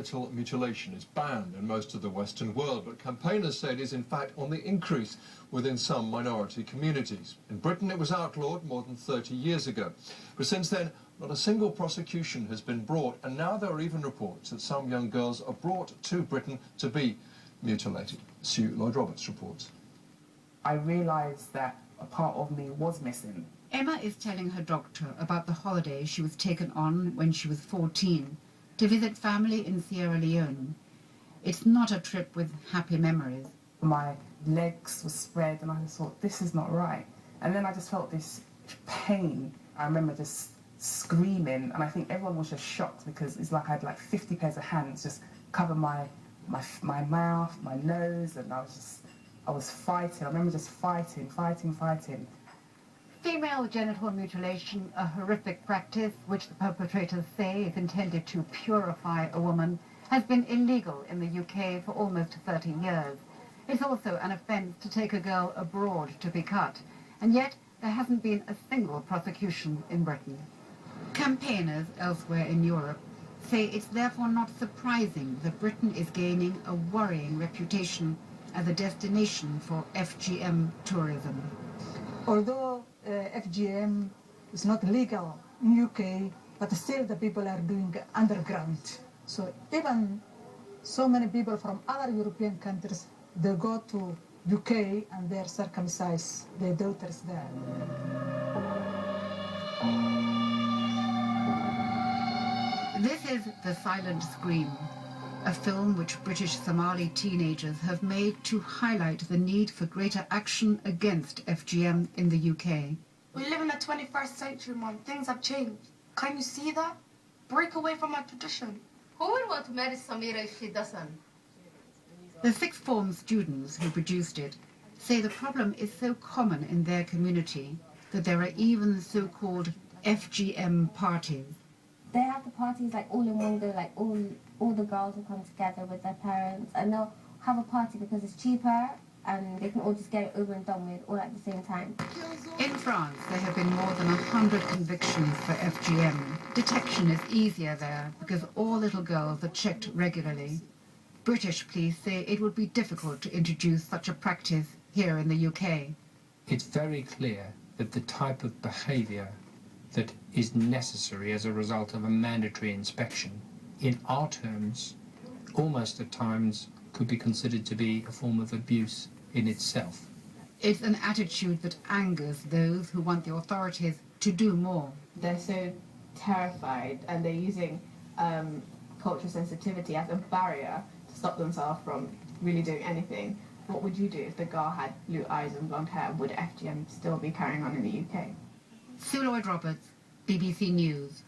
genital mutilation is banned in most of the Western world, but campaigners say it is in fact on the increase within some minority communities. In Britain it was outlawed more than 30 years ago, but since then not a single prosecution has been brought, and now there are even reports that some young girls are brought to Britain to be mutilated. Sue Lloyd-Roberts reports. I realised that a part of me was missing. Emma is telling her doctor about the holiday she was taken on when she was 14 to visit family in Sierra Leone. It's not a trip with happy memories. My legs were spread and I just thought, this is not right. And then I just felt this pain. I remember just screaming, and I think everyone was just shocked because it's like I had like 50 pairs of hands just cover my mouth, my nose, and I was fighting. I remember just fighting. Female genital mutilation, a horrific practice which the perpetrators say is intended to purify a woman, has been illegal in the UK for almost 30 years. It's also an offence to take a girl abroad to be cut, and yet there hasn't been a single prosecution in Britain. Campaigners elsewhere in Europe say it's therefore not surprising that Britain is gaining a worrying reputation as a destination for FGM tourism. Although FGM is not legal in UK, but still the people are doing underground. So even so many people from other European countries, they go to UK and they circumcise their daughters there. This is The Silent Scream, a film which British Somali teenagers have made to highlight the need for greater action against FGM in the UK. We live in the 21st century, Mom. Things have changed. Can you see that? Break away from our tradition. Who would want to marry Samira if she doesn't? The sixth form students who produced it say the problem is so common in their community that there are even so-called FGM parties. They have the parties like all in one go, like all the girls will come together with their parents and they'll have a party because it's cheaper and they can all just get it over and done with all at the same time. In France, there have been more than 100 convictions for FGM. Detection is easier there because all little girls are checked regularly. British police say it would be difficult to introduce such a practice here in the UK. It's very clear that the type of behaviour that is necessary as a result of a mandatory inspection, in our terms, almost at times could be considered to be a form of abuse in itself. It's an attitude that angers those who want the authorities to do more. They're so terrified and they're using cultural sensitivity as a barrier to stop themselves from really doing anything. What would you do if the girl had blue eyes and blonde hair? Would FGM still be carrying on in the UK? Sue Lloyd-Roberts, BBC News.